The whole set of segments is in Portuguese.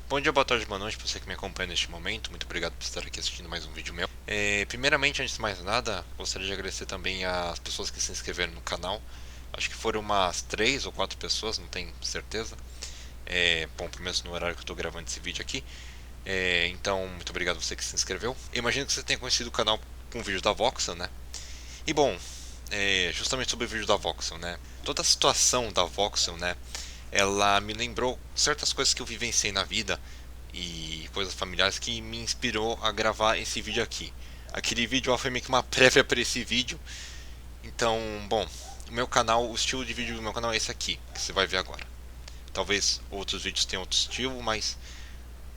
Bom dia, boa tarde, boa noite para você que me acompanha neste momento. Muito obrigado por estar aqui assistindo mais um vídeo meu. Primeiramente, antes de mais nada, gostaria de agradecer também às pessoas que se inscreveram no canal. Acho que foram umas 3 ou 4 pessoas, não tenho certeza. Bom, pelo menos no horário que eu estou gravando esse vídeo aqui. Então, muito obrigado a você que se inscreveu. Eu imagino que você tenha conhecido o canal com o vídeo da Voxel, né? E bom, justamente sobre o vídeo da Voxel, né? Toda a situação da Voxel, né? Ela me lembrou certas coisas que eu vivenciei na vida e coisas familiares que me inspirou a gravar esse vídeo aqui. Aquele vídeo foi meio que uma prévia para esse vídeo. Então, bom, o meu canal, o estilo de vídeo do meu canal é esse aqui, que você vai ver agora. Talvez outros vídeos tenham outro estilo, mas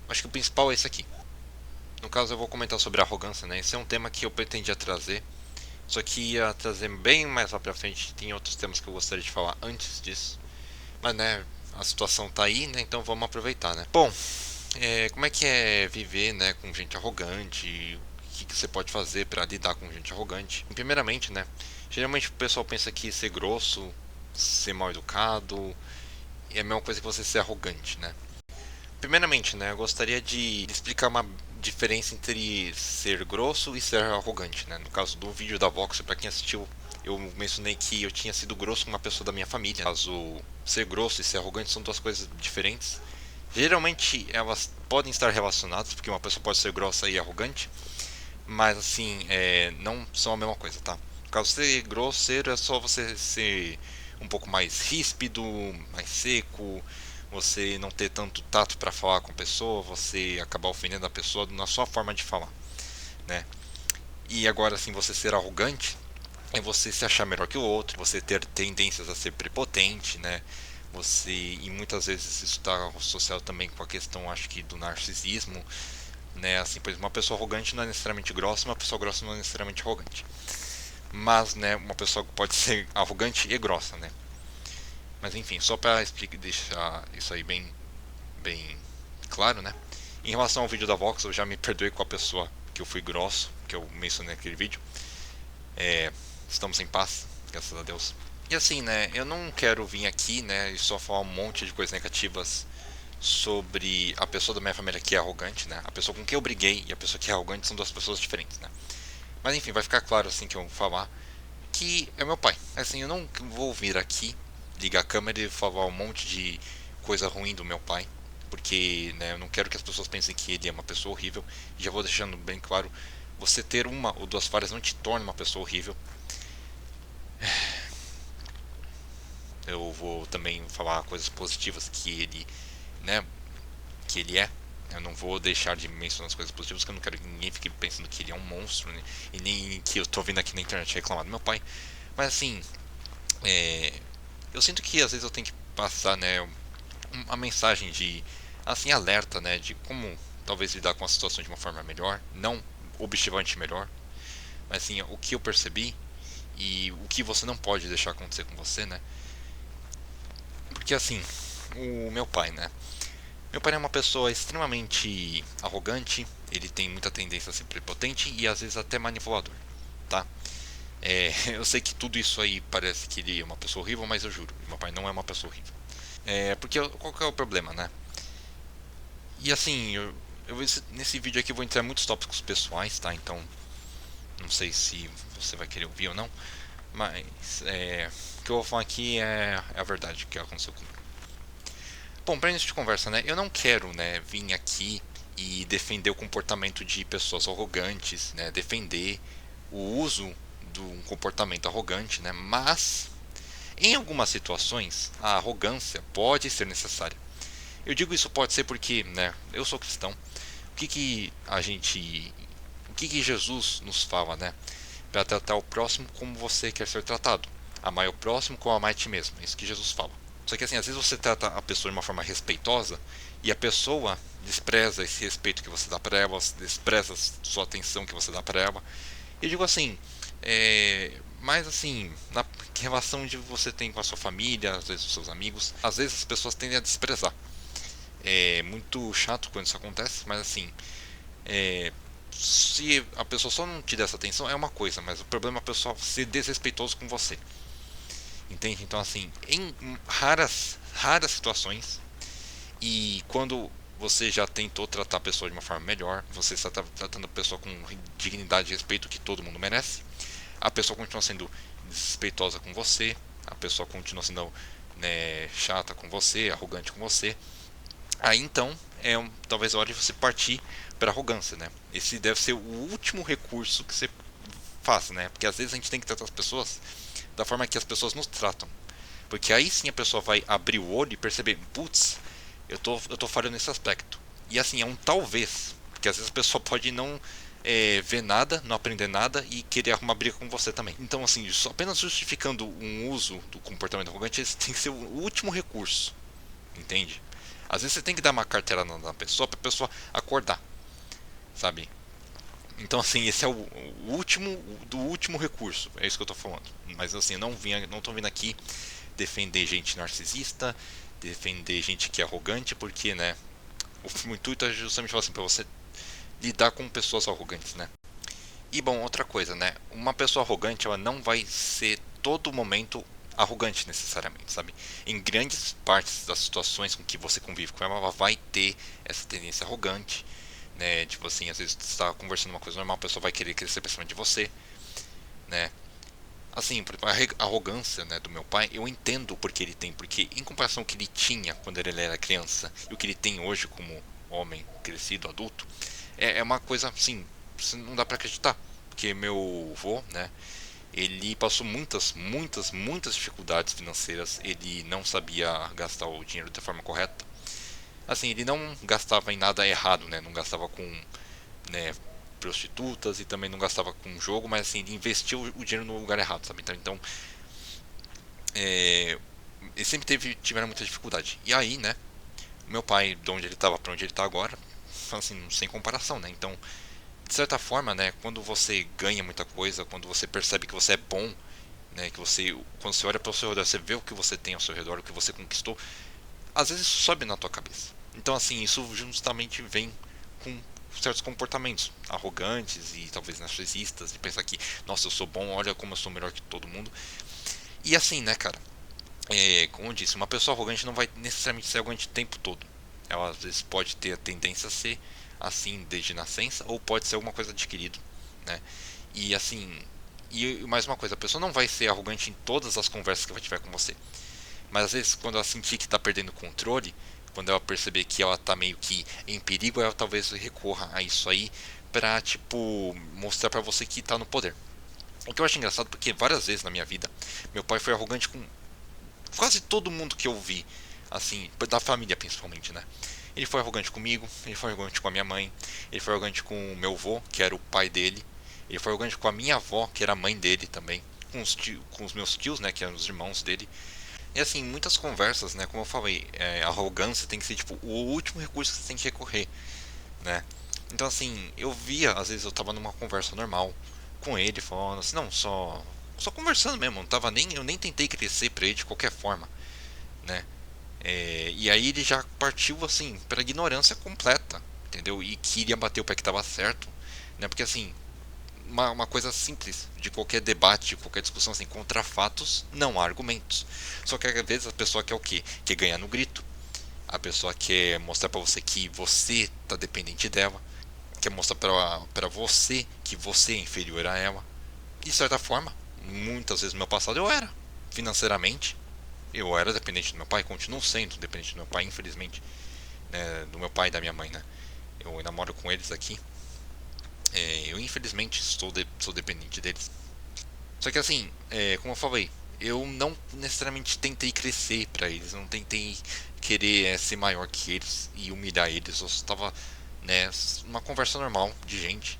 acho que o principal é esse aqui. No caso, eu vou comentar sobre arrogância, né? Esse é um tema que eu pretendia trazer, só que ia trazer bem mais lá pra frente. Tem outros temas que eu gostaria de falar antes disso. Mas, né, a situação tá aí, né? Então vamos aproveitar, né? Bom, como é que é viver, né, com gente arrogante? O que você pode fazer para lidar com gente arrogante? Primeiramente, né, geralmente o pessoal pensa que ser grosso, ser mal educado é a mesma coisa que você ser arrogante, né? Primeiramente, né, eu gostaria de explicar uma diferença entre ser grosso e ser arrogante, né? No caso do vídeo da Vox, para quem assistiu, eu mencionei que eu tinha sido grosso com uma pessoa da minha família. No caso, ser grosso e ser arrogante são duas coisas diferentes. Geralmente elas podem estar relacionadas, porque uma pessoa pode ser grossa e arrogante, mas assim, não são a mesma coisa, tá? No caso, ser grosseiro é só você ser um pouco mais ríspido, mais seco, você não ter tanto tato para falar com a pessoa, você acabar ofendendo a pessoa na sua forma de falar, né? E agora, assim, você ser arrogante é você se achar melhor que o outro, você ter tendências a ser prepotente, né? Você, e muitas vezes isso está associado também com a questão, acho que, do narcisismo, né? Assim, pois uma pessoa arrogante não é necessariamente grossa, uma pessoa grossa não é necessariamente arrogante. Mas, né, uma pessoa pode ser arrogante e grossa, né? Mas enfim, só para deixar isso aí bem claro, né? Em relação ao vídeo da Vox, eu já me perdoei com a pessoa que eu fui grosso, que eu mencionei naquele vídeo. É, estamos em paz, graças a Deus. E assim, né, eu não quero vir aqui, né, e só falar um monte de coisas negativas sobre a pessoa da minha família que é arrogante, né? A pessoa com quem eu briguei e a pessoa que é arrogante são duas pessoas diferentes, né? Mas enfim, vai ficar claro assim que eu vou falar que é meu pai. Assim, eu não vou vir aqui, ligar a câmera e falar um monte de coisa ruim do meu pai, porque, né, eu não quero que as pessoas pensem que ele é uma pessoa horrível. E já vou deixando bem claro, você ter uma ou duas falhas não te torna uma pessoa horrível. Eu vou também falar coisas positivas que ele, né, que ele é. Eu não vou deixar de mencionar as coisas positivas, porque eu não quero que ninguém fique pensando que ele é um monstro, né? E nem que eu tô vindo aqui na internet reclamar do meu pai. Mas assim, é, eu sinto que às vezes eu tenho que passar, né, uma mensagem de, assim, alerta, né, de como talvez lidar com a situação de uma forma melhor, não objetivamente melhor, mas assim, o que eu percebi e o que você não pode deixar acontecer com você, né? Porque assim, o meu pai, né? Meu pai é uma pessoa extremamente arrogante, ele tem muita tendência a ser prepotente e às vezes até manipulador, tá? Eu sei que tudo isso aí parece que ele é uma pessoa horrível, mas eu juro, meu pai não é uma pessoa horrível. Porque qual que é o problema, né? E assim, nesse vídeo aqui eu vou entrar em muitos tópicos pessoais, tá? Então, não sei se você vai querer ouvir ou não, mas o que eu vou falar aqui é a verdade que aconteceu comigo. Bom, para início de conversa, né? Eu não quero, né, vir aqui e defender o comportamento de pessoas arrogantes, né? Defender o uso de um comportamento arrogante, né? Mas em algumas situações a arrogância pode ser necessária. Eu digo isso pode ser porque, né? Eu sou cristão. O que que Jesus nos fala, né? Para tratar o próximo como você quer ser tratado. Amar o próximo como amar a ti mesmo. É isso que Jesus fala. Só que assim, às vezes você trata a pessoa de uma forma respeitosa e a pessoa despreza esse respeito que você dá para ela, despreza a sua atenção que você dá para ela. Eu digo assim, mas assim, na relação de você tem com a sua família, às vezes os seus amigos, às vezes as pessoas tendem a desprezar. É muito chato quando isso acontece, mas assim, se a pessoa só não te der essa atenção é uma coisa, mas o problema é a pessoa ser desrespeitoso com você. Entende? Então assim, em raras situações e quando você já tentou tratar a pessoa de uma forma melhor, você está tratando a pessoa com dignidade e respeito que todo mundo merece, a pessoa continua sendo desrespeitosa com você, a pessoa continua sendo, né, chata com você, arrogante com você, aí então talvez a hora de você partir para arrogância, né? Esse deve ser o último recurso que você faça, né? Porque às vezes a gente tem que tratar as pessoas da forma que as pessoas nos tratam. Porque aí sim a pessoa vai abrir o olho e perceber, putz, eu tô falhando nesse aspecto. E assim, é um talvez. Porque às vezes a pessoa pode não ver nada, não aprender nada e querer arrumar briga com você também. Então assim, só apenas justificando um uso do comportamento arrogante, esse tem que ser o último recurso. Entende? Às vezes você tem que dar uma carteirada na pessoa pra pessoa acordar, sabe? Então assim, esse é o último do último recurso. É isso que eu tô falando. Mas assim, eu não tô vindo aqui defender gente narcisista, defender gente que é arrogante, porque, né, o intuito é justamente falar assim, pra você lidar com pessoas arrogantes, né? E bom, outra coisa, né? Uma pessoa arrogante, ela não vai ser todo momento arrogante necessariamente, sabe? Em grandes partes das situações com que você convive com ela, ela vai ter essa tendência arrogante, né? Tipo assim, às vezes você está conversando uma coisa normal, a pessoa vai querer crescer pra cima de você, né? Assim, por exemplo, a arrogância, né, do meu pai, eu entendo porque ele tem, porque em comparação ao que ele tinha quando ele era criança e o que ele tem hoje como homem crescido, adulto, é uma coisa assim, não dá pra acreditar. Porque meu avô, né, ele passou muitas dificuldades financeiras, ele não sabia gastar o dinheiro da forma correta. Assim, ele não gastava em nada errado, né, não gastava com, né, prostitutas e também não gastava com jogo, mas assim, ele investiu o dinheiro no lugar errado, sabe? Então, ele sempre tiveram muita dificuldade. E aí, né, meu pai, de onde ele estava para onde ele está agora, assim, sem comparação, né? Então, de certa forma, né, quando você ganha muita coisa, quando você percebe que você é bom, né, que você, quando você olha para o seu redor, você vê o que você tem ao seu redor, o que você conquistou, às vezes isso sobe na tua cabeça. Então, assim, isso justamente vem com certos comportamentos arrogantes e talvez narcisistas, de pensar que, nossa, eu sou bom, olha como eu sou melhor que todo mundo. E assim, né, cara, como eu disse, uma pessoa arrogante não vai necessariamente ser arrogante o tempo todo. Ela às vezes pode ter a tendência a ser assim desde nascença, ou pode ser alguma coisa adquirido, né? E assim, e mais uma coisa, a pessoa não vai ser arrogante em todas as conversas que ela tiver com você. Mas às vezes quando ela sentir que está perdendo o controle, quando ela perceber que ela está meio que em perigo, ela talvez recorra a isso aí pra, tipo, mostrar pra você que tá no poder. O que eu acho engraçado porque várias vezes na minha vida, meu pai foi arrogante com quase todo mundo que eu vi, assim, da família principalmente, né? Ele foi arrogante comigo, ele foi arrogante com a minha mãe, ele foi arrogante com o meu avô, que era o pai dele, ele foi arrogante com a minha avó, que era a mãe dele também, com os meus tios, né, que eram os irmãos dele. E assim, muitas conversas, né, como eu falei, a arrogância tem que ser tipo o último recurso que você tem que recorrer, né? Então assim, eu via, às vezes eu tava numa conversa normal com ele, falando assim, não, só conversando mesmo, não tava nem, eu nem tentei crescer pra ele de qualquer forma, né? E aí ele já partiu assim para ignorância completa, entendeu? E queria bater o pé que tava certo, né? Porque assim, uma coisa simples de qualquer debate, de qualquer discussão assim, contra fatos, não há argumentos. Só que às vezes a pessoa quer o quê? Quer ganhar no grito. A pessoa quer mostrar pra você que você tá dependente dela, quer mostrar pra você que você é inferior a ela. E de certa forma, muitas vezes no meu passado eu era, financeiramente, eu era dependente do meu pai, continuo sendo dependente do meu pai, infelizmente, né, do meu pai e da minha mãe, né? Eu namoro com eles aqui. Eu infelizmente sou dependente deles. Só que assim, como eu falei, eu não necessariamente tentei crescer pra eles, não tentei querer ser maior que eles e humilhar eles. Eu estava, né, numa conversa normal de gente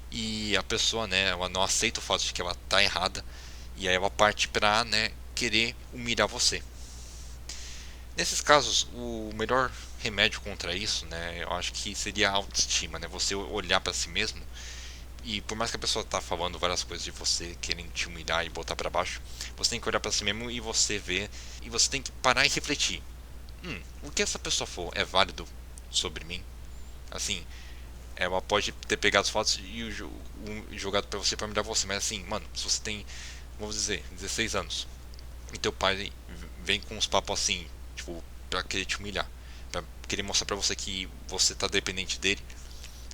e a pessoa, né, ela não aceita o fato de que ela tá errada e aí ela parte pra, né, querer humilhar você. Nesses casos, o melhor remédio contra isso, né, eu acho que seria a autoestima, né, você olhar pra si mesmo e por mais que a pessoa tá falando várias coisas de você, querendo te humilhar e botar pra baixo, você tem que olhar pra si mesmo e você ver e você tem que parar e refletir. O que essa pessoa for é válido sobre mim? Assim, ela pode ter pegado os fatos e jogado pra você pra humilhar você, mas assim, mano, se você tem, vamos dizer, 16 anos e teu pai vem com uns papos assim, tipo, pra querer te humilhar, pra querer mostrar pra você que você tá dependente dele,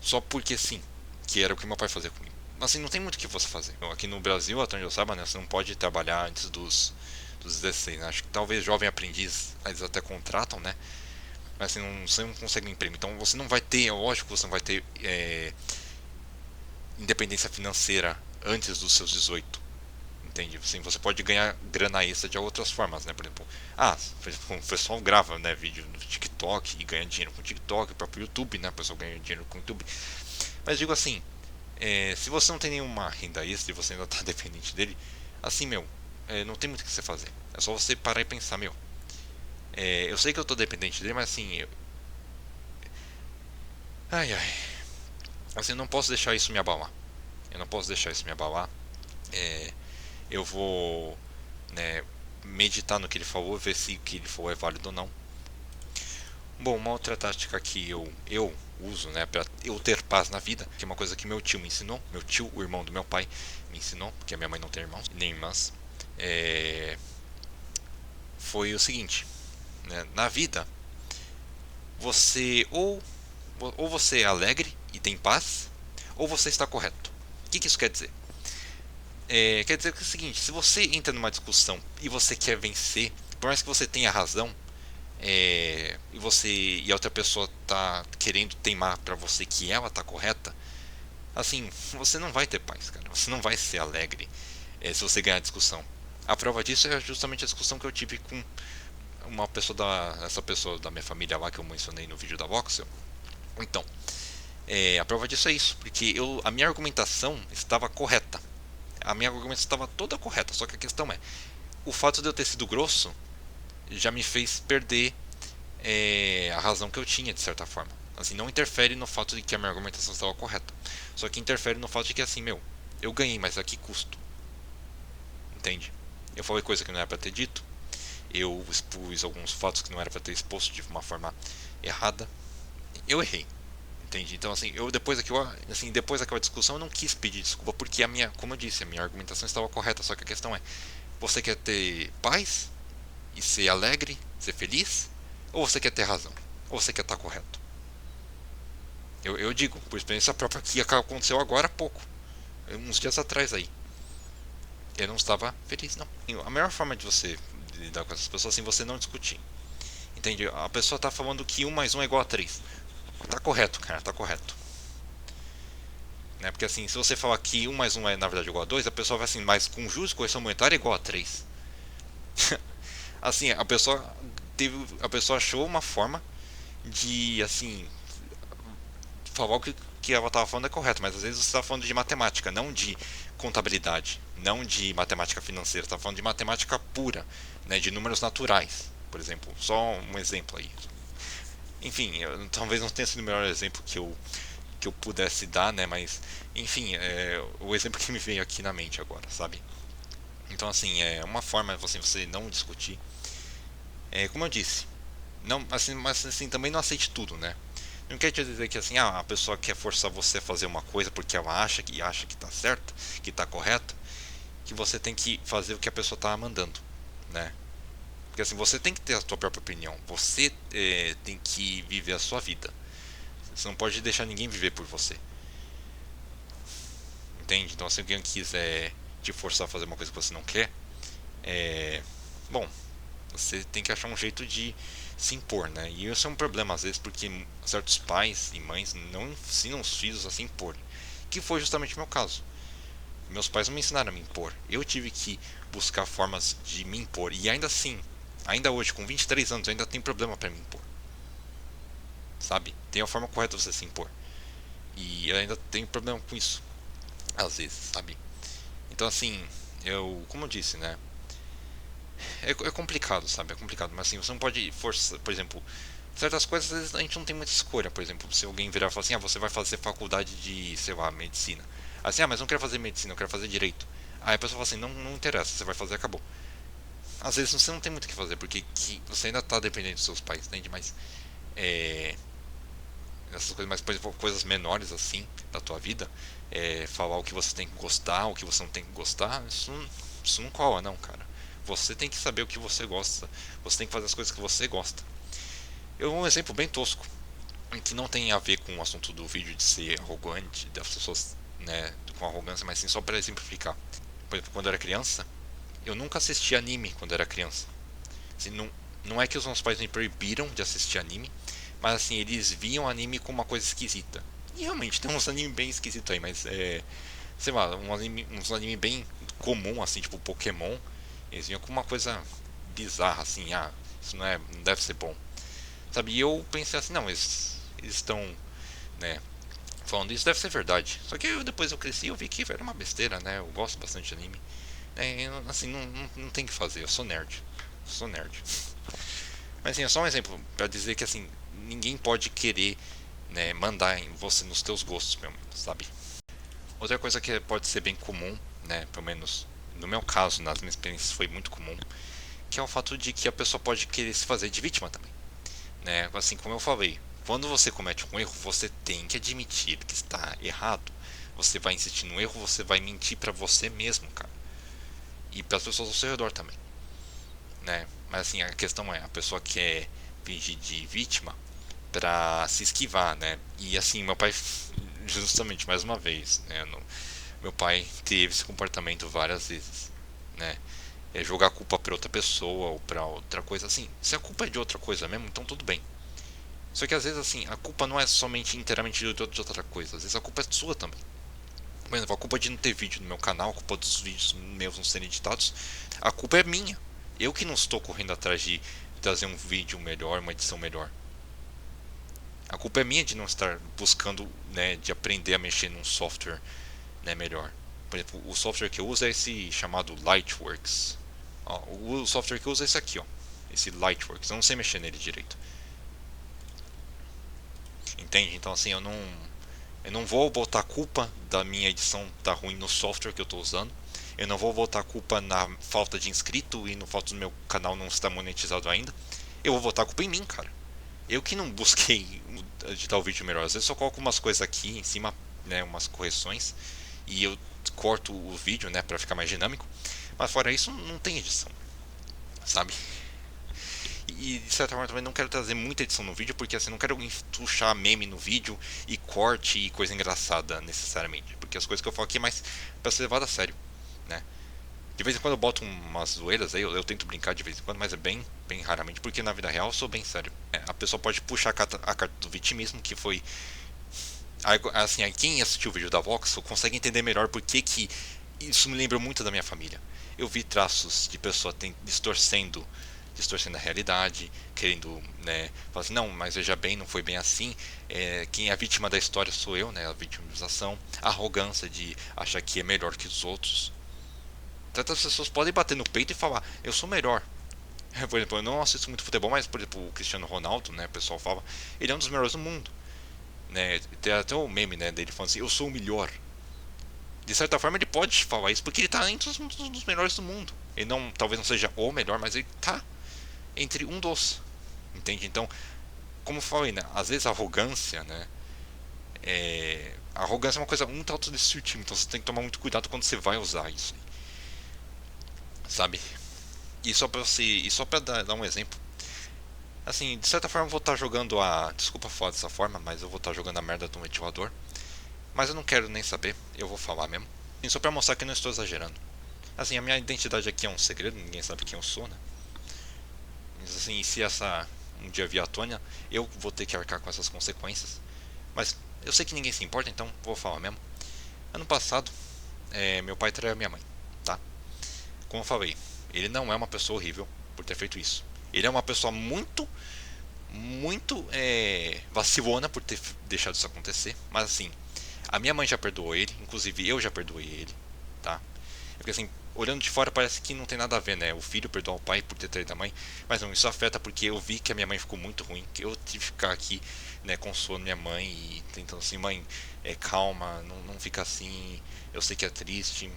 só porque sim, que era o que meu pai fazia comigo. Assim, não tem muito o que você fazer. Aqui no Brasil, até onde eu saiba, né, você não pode trabalhar antes dos 16, né? Acho que talvez jovem aprendiz eles até contratam, né? Mas assim, não, você não consegue emprego. Então você não vai ter, é lógico que você não vai ter independência financeira antes dos seus 18. Entende? Assim, você pode ganhar grana extra de outras formas, né? Por exemplo, o pessoal grava, né, vídeo no TikTok e ganha dinheiro com o TikTok, o próprio YouTube, né? O pessoal ganha dinheiro com o YouTube. Mas digo assim, se você não tem nenhuma renda extra e você ainda está dependente dele, assim, meu, não tem muito o que você fazer. É só você parar e pensar, meu, eu sei que eu estou dependente dele, mas assim, ai ai, assim, eu não posso deixar isso me abalar. Eu não posso deixar isso me abalar. É, eu vou, né, meditar no que ele falou, ver se o que ele falou é válido ou não. Bom, uma outra tática que eu uso, né, para eu ter paz na vida, que é uma coisa que meu tio me ensinou, meu tio, o irmão do meu pai, me ensinou, porque a minha mãe não tem irmãos nem irmãs, foi o seguinte, né, na vida você ou você é alegre e tem paz, ou você está correto. O que isso quer dizer? Quer dizer que é o seguinte, se você entra numa discussão e você quer vencer, por mais que você tenha razão, e a outra pessoa tá querendo teimar pra você que ela tá correta, assim, você não vai ter paz, cara. Você não vai ser alegre se você ganhar a discussão. A prova disso é justamente a discussão que eu tive com essa pessoa da minha família lá que eu mencionei no vídeo da Voxel. Então, a prova disso é isso, porque a minha argumentação estava correta. A minha argumentação estava toda correta, só que a questão é, o fato de eu ter sido grosso já me fez perder a razão que eu tinha, de certa forma. Assim, não interfere no fato de que a minha argumentação estava correta. Só que interfere no fato de que, assim, meu, eu ganhei, mas a que custo? Entende? Eu falei coisa que não era pra ter dito. Eu expus alguns fatos que não era pra ter exposto de uma forma errada. Eu errei. Entende? Então, assim, depois daquela discussão, eu não quis pedir desculpa porque como eu disse, a minha argumentação estava correta. Só que a questão é: você quer ter paz e ser alegre, ser feliz? Ou você quer ter razão? Ou você quer estar correto? Eu digo, por experiência própria, que aconteceu agora há pouco, uns dias atrás aí. Eu não estava feliz, não. A melhor forma de você lidar com essas pessoas é assim, você não discutir. Entende? A pessoa está falando que um mais um é igual a 3. Tá correto, cara, tá correto. Né? Porque assim, se você falar que um mais um é na verdade igual a 2, a pessoa vai assim, mas com juros e correção monetária é igual a 3. Assim, a pessoa achou uma forma de, assim, falar o que ela estava falando é correto, mas às vezes você está falando de matemática, não de contabilidade, não de matemática financeira, está falando de matemática pura, né, de números naturais, por exemplo. Só um exemplo aí. Enfim, talvez não tenha sido o melhor exemplo que eu pudesse dar, né, mas enfim, o exemplo que me veio aqui na mente agora, sabe? Então, assim, é uma forma de você não discutir. Como eu disse, não, assim, mas assim, também não aceite tudo, né? Não quer dizer que assim, a pessoa quer forçar você a fazer uma coisa porque ela acha que tá certo, que tá correto, que você tem que fazer o que a pessoa tá mandando, né? Porque assim, você tem que ter a sua própria opinião, você tem que viver a sua vida. Você não pode deixar ninguém viver por você, entende? Então, se alguém quiser te forçar a fazer uma coisa que você não quer, é, bom, você tem que achar um jeito de se impor, né? E isso é um problema às vezes porque certos pais e mães não ensinam os filhos a se impor, que foi justamente o meu caso. Meus pais não me ensinaram a me impor. Eu tive que buscar formas de me impor e ainda assim, ainda hoje com 23 anos, ainda tem problema para me impor. Sabe? Tem a forma correta de você se impor. E eu ainda tenho problema com isso, às vezes, sabe? Então assim, como eu disse, né? É complicado, sabe? É complicado, mas assim, você não pode forçar, por exemplo, certas coisas às vezes a gente não tem muita escolha. Por exemplo, se alguém virar e falar assim, você vai fazer faculdade de, sei lá, medicina. Assim, mas não quero fazer medicina, eu quero fazer direito. Aí a pessoa fala assim, não interessa, você vai fazer, acabou. Às vezes você não tem muito o que fazer, porque você ainda está dependendo dos seus pais, entende? Mas, essas coisas, mas por exemplo, coisas menores assim, da tua vida, falar o que você tem que gostar, o que você não tem que gostar, isso não cola, não, cara. Você tem que saber o que você gosta. Você tem que fazer as coisas que você gosta. Um exemplo bem tosco, que não tem a ver com o assunto do vídeo de ser arrogante, das pessoas, né, com arrogância, mas sim só para exemplificar. Por exemplo, quando eu era criança, eu nunca assisti anime quando eu era criança. Assim, não é que os meus pais me proibiram de assistir anime, mas assim, eles viam anime como uma coisa esquisita. E realmente tem uns animes bem esquisitos aí, mas sei lá, uns anime bem comum, assim, tipo Pokémon, eles vinham com uma coisa bizarra, assim, isso não deve ser bom. Sabe, e eu pensei assim, não, eles estão, né, falando isso, deve ser verdade. Só que depois eu cresci e eu vi que era uma besteira, né, eu gosto bastante de anime. Assim, não tem o que fazer, eu sou nerd. Sou nerd. Mas assim, é só um exemplo para dizer que assim, ninguém pode querer, né, mandar em você nos teus gostos, pelo menos, sabe? Outra coisa que pode ser bem comum, né, pelo menos no meu caso, nas minhas experiências foi muito comum, que é o fato de que a pessoa pode querer se fazer de vítima também, né? Assim como eu falei, quando você comete um erro, você tem que admitir que está errado. Você vai insistir no erro, você vai mentir para você mesmo, cara, e para as pessoas ao seu redor também, né? Mas assim, a questão é, a pessoa quer fingir de vítima pra se esquivar, né? E assim, meu pai, justamente mais uma vez, né? Meu pai teve esse comportamento várias vezes, né? É jogar a culpa pra outra pessoa ou pra outra coisa assim. Se a culpa é de outra coisa mesmo, então tudo bem. Só que às vezes assim, a culpa não é somente inteiramente de outra coisa, às vezes a culpa é sua também. Por exemplo, a culpa de não ter vídeo no meu canal, a culpa dos vídeos meus não serem editados, a culpa é minha. Eu que não estou correndo atrás de trazer um vídeo melhor, uma edição melhor. A culpa é minha de não estar buscando, né, de aprender a mexer num software, né, melhor. Por exemplo, o software que eu uso é esse chamado Lightworks. Ó, o software que eu uso é esse aqui, ó, esse Lightworks. Eu não sei mexer nele direito. Entende? Então assim, eu não vou botar a culpa da minha edição tá ruim no software que eu estou usando. Eu não vou botar a culpa na falta de inscrito e no fato do meu canal não estar monetizado ainda. Eu vou botar a culpa em mim, cara. Eu que não busquei editar o vídeo melhor. Às vezes eu coloco umas coisas aqui em cima, né, umas correções, e eu corto o vídeo, né, para ficar mais dinâmico. Mas fora isso, não tem edição, sabe? E de certa forma também não quero trazer muita edição no vídeo, porque assim, não quero entuchar meme no vídeo e corte e coisa engraçada necessariamente. Porque as coisas que eu falo aqui é mais pra ser levado a sério, né? De vez em quando eu boto umas zoeiras aí, eu tento brincar de vez em quando, mas é bem raramente, porque na vida real eu sou bem sério. A pessoa pode puxar a carta do vitimismo, que foi. Assim, quem assistiu o vídeo da Voxel consegue entender melhor porque que isso me lembrou muito da minha família. Eu vi traços de pessoa distorcendo a realidade, querendo, né, falar assim, não, mas veja bem, não foi bem assim. Quem é a vítima da história sou eu, né, a vitimização, a arrogância de achar que é melhor que os outros. Tantas pessoas podem bater no peito e falar, eu sou melhor. Por exemplo, eu não assisto muito futebol, mas por exemplo, o Cristiano Ronaldo, né, o pessoal fala, ele é um dos melhores do mundo, né? Tem até um meme, né, dele falando assim, eu sou o melhor. De certa forma ele pode falar isso porque ele tá entre dos melhores do mundo. Ele não, talvez não seja o melhor, mas ele tá entre um dos. Entende? Então, como eu falei, né, às vezes a arrogância, né, a arrogância é uma coisa muito autodestrutiva, então você tem que tomar muito cuidado quando você vai usar isso, sabe? E só para dar um exemplo, assim, de certa forma eu vou estar jogando desculpa falar dessa forma, mas eu vou estar jogando a merda do ventilador, mas eu não quero nem saber, eu vou falar mesmo. E só para mostrar que eu não estou exagerando. Assim, a minha identidade aqui é um segredo, ninguém sabe quem eu sou, né? Mas assim, se essa um dia vier à tona, eu vou ter que arcar com essas consequências. Mas eu sei que ninguém se importa, então vou falar mesmo. Ano passado, meu pai traiu a minha mãe, tá? Como eu falei, ele não é uma pessoa horrível por ter feito isso. Ele é uma pessoa muito vacilona por ter deixado isso acontecer. Mas assim, a minha mãe já perdoou ele, inclusive eu já perdoei ele, tá? Porque assim, olhando de fora parece que não tem nada a ver, né? O filho perdoar o pai por ter traído a mãe. Mas não, isso afeta porque eu vi que a minha mãe ficou muito ruim. Que eu tive que ficar aqui, né, consolando minha mãe e tentando assim, mãe, calma, não fica assim. Eu sei que é triste,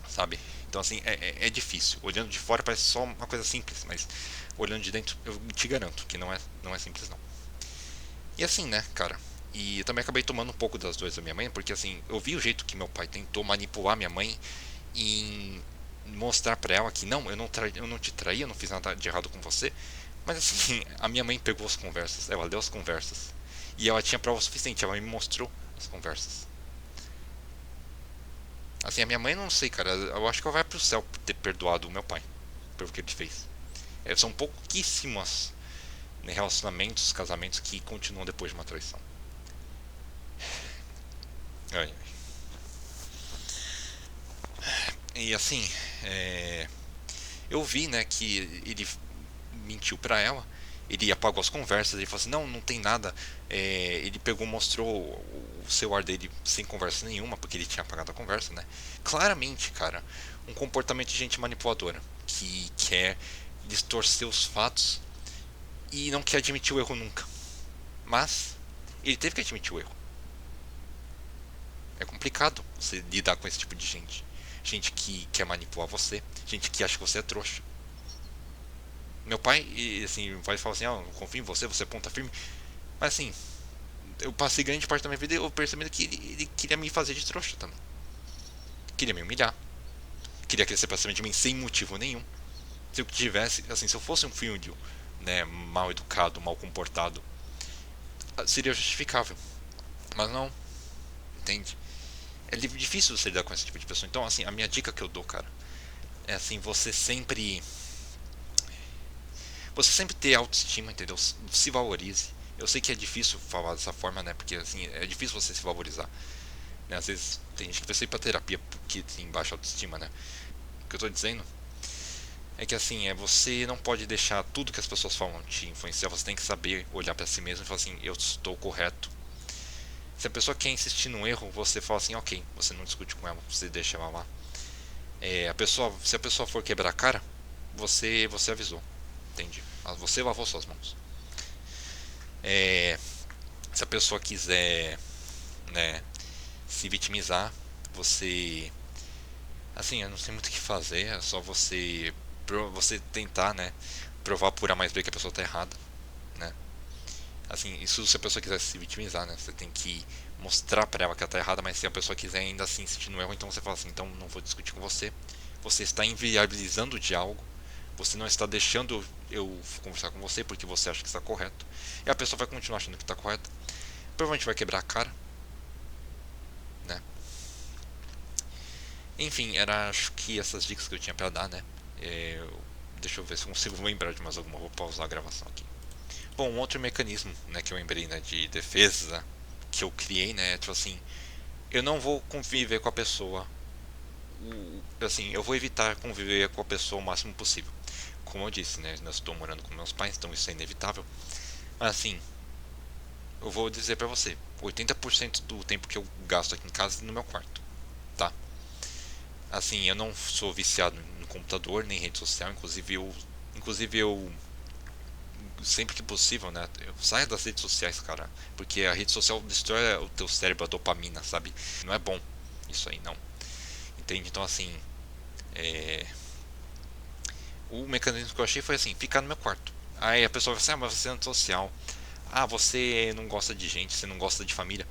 sabe? Então assim, é difícil. Olhando de fora parece só uma coisa simples, mas olhando de dentro eu te garanto que não é simples não. E assim, né, cara? E eu também acabei tomando um pouco das dores da minha mãe, porque assim, eu vi o jeito que meu pai tentou manipular minha mãe em mostrar pra ela que não, eu não te traí, eu não fiz nada de errado com você, Mas assim, a minha mãe pegou as conversas, ela leu as conversas. E ela tinha prova suficiente, ela me mostrou as conversas. Assim, a minha mãe não sei, cara. Eu acho que ela vai pro céu por ter perdoado o meu pai. Pelo que ele fez. São pouquíssimos, né, relacionamentos, casamentos que continuam depois de uma traição. Ai, ai. E assim, é, eu vi, né, que ele mentiu pra ela. Ele apagou as conversas, ele falou assim, não, não tem nada. Ele pegou, mostrou o celular dele sem conversa nenhuma, porque ele tinha apagado a conversa, né? Claramente, cara, um comportamento de gente manipuladora, que quer distorcer os fatos e não quer admitir o erro nunca. Mas ele teve que admitir o erro. É complicado você lidar com esse tipo de gente. Gente que quer manipular você, gente que acha que você é trouxa. Meu pai, assim, vai falar assim, eu confio em você, você é ponta firme. Mas assim, eu passei grande parte da minha vida eu percebendo que ele queria me fazer de trouxa também. Queria me humilhar. Queria crescer pra cima de mim sem motivo nenhum. Se eu tivesse, assim, se eu fosse um filho, né, mal educado, mal comportado, seria justificável. Mas não, entende? É difícil você lidar com esse tipo de pessoa. Então, assim, a minha dica que eu dou, cara, é assim, você sempre ter autoestima, entendeu? Se valorize. Eu sei que é difícil falar dessa forma, né? Porque assim, é difícil você se valorizar, né? Às vezes tem gente que precisa ir pra terapia porque tem baixa autoestima, né? O que eu tô dizendo é que assim, você não pode deixar tudo que as pessoas falam te influenciar, você tem que saber olhar pra si mesmo e falar assim, eu estou correto. Se a pessoa quer insistir num erro, você fala assim, ok, você não discute com ela, você deixa ela lá. Se a pessoa for quebrar a cara, você avisou, entende? Você lavou suas mãos. É, se a pessoa quiser, né, se vitimizar, você, assim, eu não sei muito o que fazer, é só você tentar, né, provar por A mais B que a pessoa tá errada, né? Assim, isso se a pessoa quiser se vitimizar, né? Você tem que mostrar pra ela que ela tá errada, mas se a pessoa quiser ainda assim insistir no erro, então você fala assim, então não vou discutir com você. Você está inviabilizando o diálogo. Você não está deixando eu conversar com você porque você acha que está correto. E a pessoa vai continuar achando que está correto. Provavelmente vai quebrar a cara, né? Enfim, era acho que essas dicas que eu tinha pra dar, né? É, deixa eu ver se eu consigo lembrar de mais alguma. Vou pausar a gravação aqui. Bom, um outro mecanismo, né, que eu lembrei, né, de defesa que eu criei, né, é tipo assim, eu não vou conviver com a pessoa, assim, eu vou evitar conviver com a pessoa o máximo possível. Como eu disse, né, eu estou morando com meus pais, então isso é inevitável. Mas assim, eu vou dizer pra você, 80% do tempo que eu gasto aqui em casa é no meu quarto, tá? Assim, eu não sou viciado no computador nem em rede social, inclusive eu sempre que possível, né? Eu saio das redes sociais, cara, porque a rede social destrói o teu cérebro, a dopamina, sabe? Não é bom isso aí, não. Entende? Então, assim, é... o mecanismo que eu achei foi assim: ficar no meu quarto. Aí a pessoa vai assim, ah, mas você é antissocial. Ah, você não gosta de gente, você não gosta de família.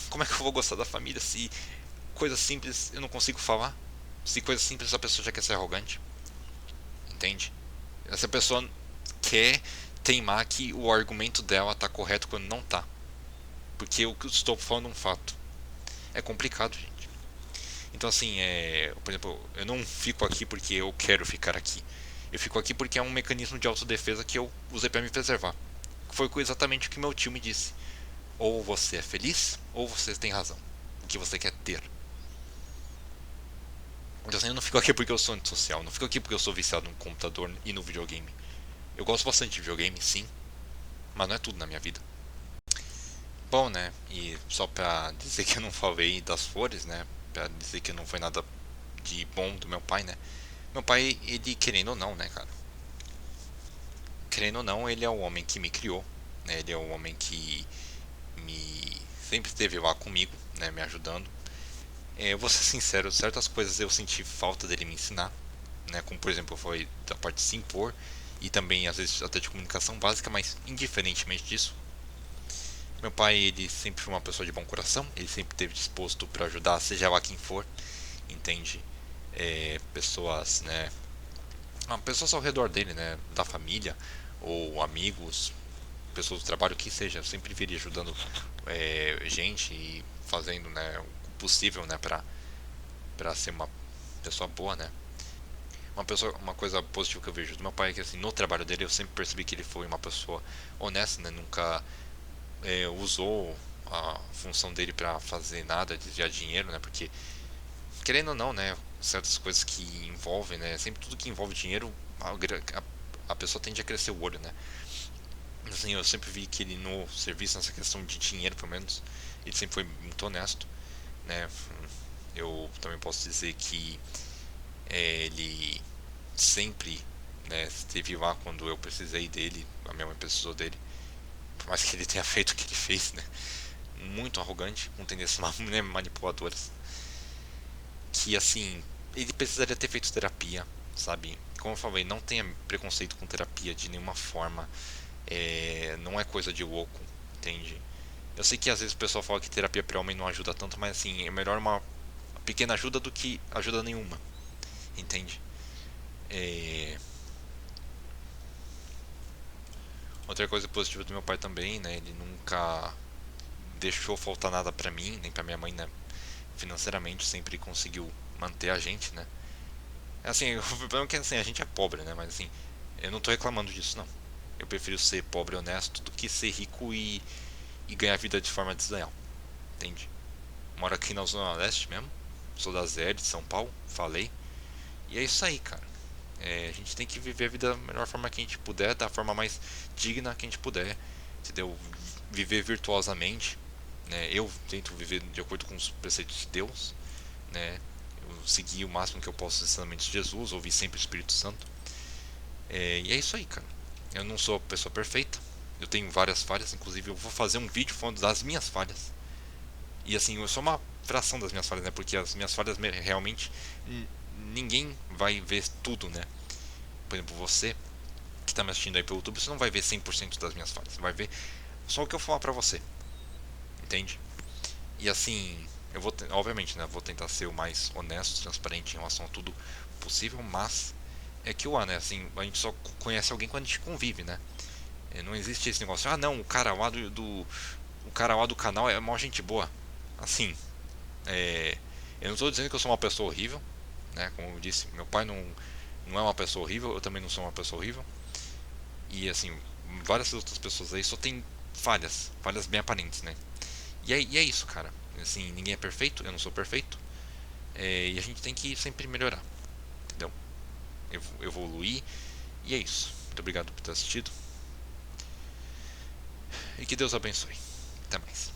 Como é que eu vou gostar da família se coisas simples eu não consigo falar? Se coisas simples a pessoa já quer ser arrogante, entende? Essa pessoa quer teimar que o argumento dela tá correto quando não tá. Porque eu estou falando um fato. É complicado, gente. Então, assim, por exemplo, eu não fico aqui porque eu quero ficar aqui. Eu fico aqui porque é um mecanismo de autodefesa que eu usei para me preservar. Foi exatamente o que meu tio me disse. Ou você é feliz, ou você tem razão. O que você quer ter. Então, assim, eu não fico aqui porque eu sou antissocial. Não fico aqui porque eu sou viciado no computador e no videogame. Eu gosto bastante de videogame, sim. Mas não é tudo na minha vida. Bom, né? E só pra dizer que eu não falei das flores, né? Pra dizer que não foi nada de bom do meu pai, né? Meu pai, ele querendo ou não, né, cara? Querendo ou não, ele é o homem que me criou, né? Ele é o homem que me sempre esteve lá comigo, né? Me ajudando. Eu vou ser sincero, certas coisas eu senti falta dele me ensinar, né? Como por exemplo, foi da parte de se impor e também às vezes até de comunicação básica, mas indiferentemente disso, meu pai, ele sempre foi uma pessoa de bom coração, ele sempre esteve disposto para ajudar, seja lá quem for, entende? Pessoas, né? Pessoas ao redor dele, né? Da família, ou amigos, pessoas do trabalho, o que seja, eu sempre viria ajudando gente e fazendo, né, o possível, né, pra ser uma pessoa boa, né. Uma coisa positiva que eu vejo do meu pai é que, assim, no trabalho dele eu sempre percebi que ele foi uma pessoa honesta, né, nunca usou a função dele pra fazer nada, desviar dinheiro, né, porque, querendo ou não, né, certas coisas que envolvem, né, sempre tudo que envolve dinheiro, a pessoa tende a crescer o olho, né. Assim, eu sempre vi que ele no serviço, nessa questão de dinheiro, pelo menos, ele sempre foi muito honesto, né. Eu também posso dizer que ele sempre, né, esteve lá quando eu precisei dele, a minha mãe precisou dele, por mais que ele tenha feito o que ele fez, né, muito arrogante, com tendências né, manipuladoras, que, assim, ele precisaria ter feito terapia, sabe? Como eu falei, não tenha preconceito com terapia de nenhuma forma, não é coisa de louco, entende? Eu sei que às vezes o pessoal fala que terapia para homem não ajuda tanto, mas, assim, é melhor uma pequena ajuda do que ajuda nenhuma, entende? É... Outra coisa positiva do meu pai também, né? Ele nunca deixou faltar nada pra mim, nem pra minha mãe, né? Financeiramente sempre conseguiu manter a gente, né? Assim, o problema é que, assim, a gente é pobre, né? Mas, assim, eu não tô reclamando disso, não. Eu prefiro ser pobre e honesto do que ser rico e ganhar vida de forma desleal, entende? Moro aqui na Zona Leste mesmo, sou da ZL de São Paulo, falei. E é isso aí, cara. A gente tem que viver a vida da melhor forma que a gente puder, da forma mais digna que a gente puder, entendeu? Viver virtuosamente, né? Eu tento viver de acordo com os preceitos de Deus, né? Eu seguir o máximo que eu posso os ensinamentos de Jesus, ouvir sempre o Espírito Santo. E é isso aí, cara. Eu não sou a pessoa perfeita, eu tenho várias falhas, inclusive eu vou fazer um vídeo falando das minhas falhas. E assim, eu sou uma fração das minhas falhas, né? Porque as minhas falhas realmente ninguém vai ver tudo, né? Por exemplo, você que está me assistindo aí pelo YouTube, você não vai ver 100% das minhas falhas. Você vai ver só o que eu falar pra você, entende? E assim, eu vou, obviamente, né? Vou tentar ser o mais honesto, transparente em relação a tudo possível, mas é que o né? Assim, a gente só conhece alguém quando a gente convive, né? Não existe esse negócio, ah não, o cara lá do canal é uma gente boa. Assim, eu não estou dizendo que eu sou uma pessoa horrível, né? Como eu disse, meu pai não é uma pessoa horrível, eu também não sou uma pessoa horrível. E assim, várias outras pessoas aí só tem falhas bem aparentes, né? E é isso, cara. Assim, ninguém é perfeito, eu não sou perfeito. E a gente tem que sempre melhorar, entendeu? Evoluir. E é isso. Muito obrigado por ter assistido. E que Deus abençoe. Até mais.